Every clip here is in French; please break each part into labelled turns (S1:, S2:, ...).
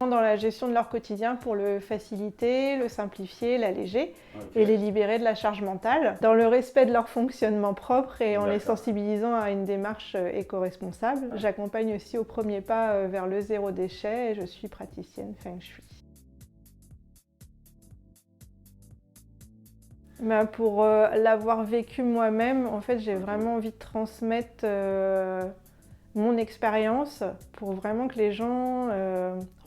S1: Dans la gestion de leur quotidien pour le faciliter, le simplifier, l'alléger et les libérer de la charge mentale, dans le respect de leur fonctionnement propre et en les sensibilisant à une démarche éco-responsable. J'accompagne aussi au premier pas vers le zéro déchet et je suis praticienne Feng Shui. Pour l'avoir vécu moi-même, en fait, j'ai vraiment envie de transmettre mon expérience pour vraiment que les gens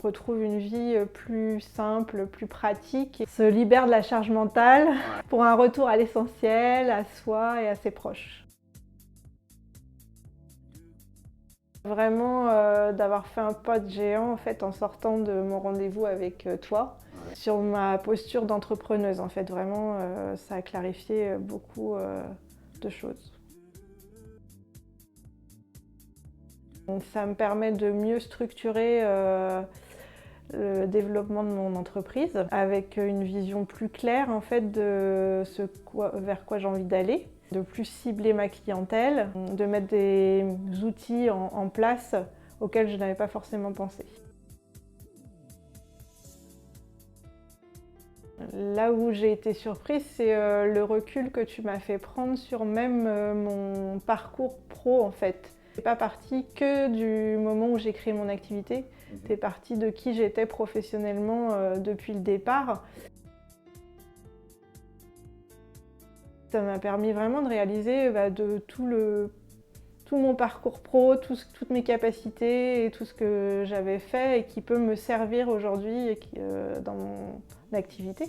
S1: retrouvent une vie plus simple, plus pratique, se libèrent de la charge mentale pour un retour à l'essentiel, à soi et à ses proches. Vraiment d'avoir fait un pas de géant en fait en sortant de mon rendez-vous avec toi sur ma posture d'entrepreneuse. En fait, vraiment, ça a clarifié beaucoup de choses. Ça me permet de mieux structurer le développement de mon entreprise avec une vision plus claire en fait, de vers quoi j'ai envie d'aller, de plus cibler ma clientèle, de mettre des outils en place auxquels je n'avais pas forcément pensé. Là où j'ai été surprise, c'est le recul que tu m'as fait prendre sur même mon parcours pro en fait. C'est pas parti que du moment où j'ai créé mon activité, c'est parti de qui j'étais professionnellement depuis le départ. Ça m'a permis vraiment de réaliser de tout mon parcours pro, toutes mes capacités et tout ce que j'avais fait et qui peut me servir aujourd'hui dans mon activité.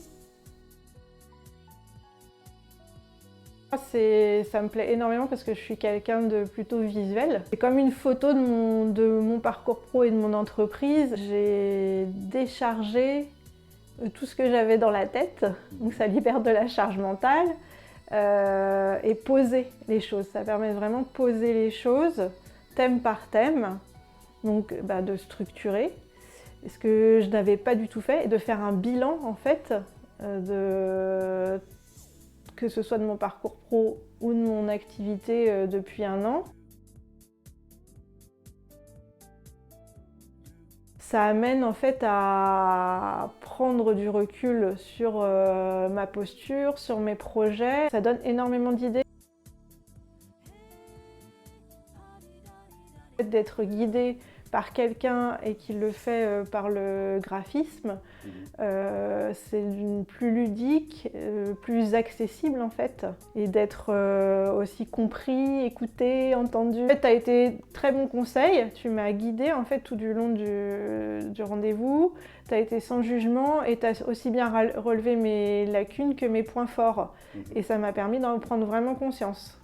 S1: Ça me plaît énormément parce que je suis quelqu'un de plutôt visuel. C'est comme une photo de mon parcours pro et de mon entreprise. J'ai déchargé tout ce que j'avais dans la tête, donc ça libère de la charge mentale, et poser les choses. Ça permet vraiment de poser les choses, thème par thème, donc de structurer, ce que je n'avais pas du tout fait, et de faire un bilan en fait, que ce soit de mon parcours pro ou de mon activité depuis un an. Ça amène en fait à prendre du recul sur ma posture, sur mes projets. Ça donne énormément d'idées. D'être guidé par quelqu'un et qui le fait par le graphisme, c'est plus ludique, plus accessible en fait, et d'être aussi compris, écouté, entendu. En fait, tu as été très bon conseil, tu m'as guidé en fait tout du long du rendez-vous, tu as été sans jugement et tu as aussi bien relevé mes lacunes que mes points forts. Et ça m'a permis d'en prendre vraiment conscience.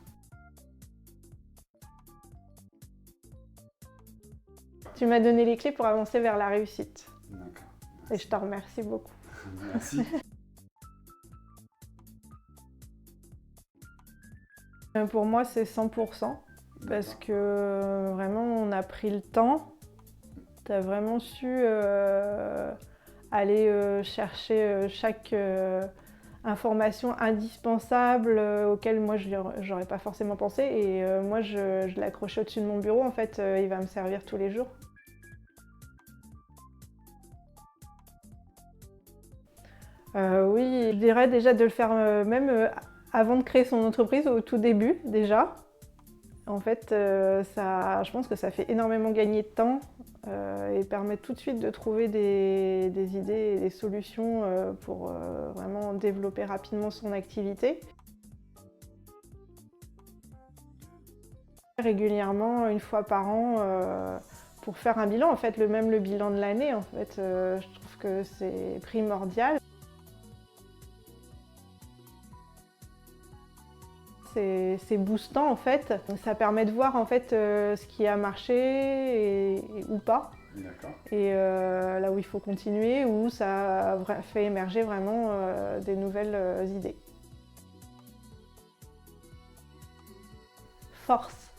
S1: Tu m'as donné les clés pour avancer vers la réussite.
S2: D'accord.
S1: Et je te remercie beaucoup.
S2: Merci.
S1: Pour moi, c'est 100%. Parce que vraiment, on a pris le temps. Tu as vraiment su aller chercher chaque information indispensable auquel moi, je n'aurais pas forcément pensé. Et moi, je l'ai accroché au-dessus de mon bureau. En fait, il va me servir tous les jours. Oui, je dirais déjà de le faire même avant de créer son entreprise, au tout début déjà. En fait, je pense que ça fait énormément gagner de temps et permet tout de suite de trouver des idées et des solutions pour vraiment développer rapidement son activité. Régulièrement, une fois par an, pour faire un bilan, en fait, même le bilan de l'année, en fait, je trouve que c'est primordial. C'est boostant en fait, ça permet de voir en fait ce qui a marché ou pas. Et là où il faut continuer, où ça fait émerger vraiment des nouvelles idées. Force.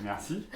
S2: Merci.